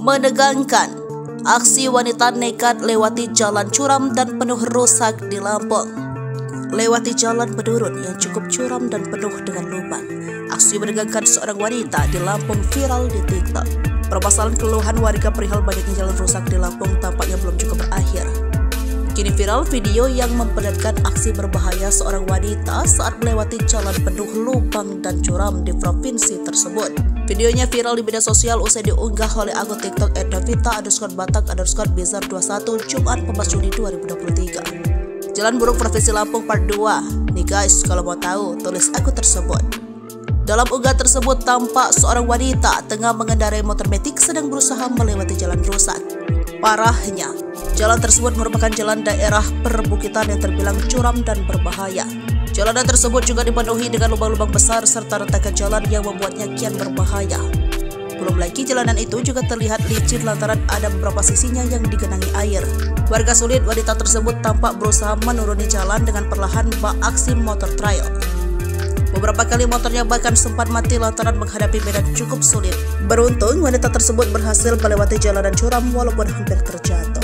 Menegangkan, aksi wanita nekat lewati jalan curam dan penuh rusak di Lampung. Lewati jalan menurun yang cukup curam dan penuh dengan lubang, aksi menegangkan seorang wanita di Lampung viral di TikTok. Permasalahan keluhan warga perihal banyaknya jalan rusak di Lampung tampaknya belum cukup berakhir. Kini viral video yang memperlihatkan aksi berbahaya seorang wanita saat melewati jalan penuh lubang dan curam di provinsi tersebut. Videonya viral di media sosial usai diunggah oleh akun TikTok @davita_batak_bizar21 Jumat 14 Juni 2023. Jalan buruk Provinsi Lampung Part 2. Nih guys, kalau mau tahu, tulis akun tersebut. Dalam unggahan tersebut tampak seorang wanita tengah mengendarai motor metik sedang berusaha melewati jalan rusak. Parahnya, jalan tersebut merupakan jalan daerah perbukitan yang terbilang curam dan berbahaya. Jalanan tersebut juga dipenuhi dengan lubang-lubang besar serta retakan jalan yang membuatnya kian berbahaya. Belum lagi jalanan itu juga terlihat licin lantaran ada beberapa sisinya yang digenangi air. Warga sulit wanita tersebut tampak berusaha menuruni jalan dengan perlahan bak aksi motor trail. Beberapa kali motornya bahkan sempat mati lantaran menghadapi medan cukup sulit. Beruntung wanita tersebut berhasil melewati jalanan curam walaupun hampir terjatuh.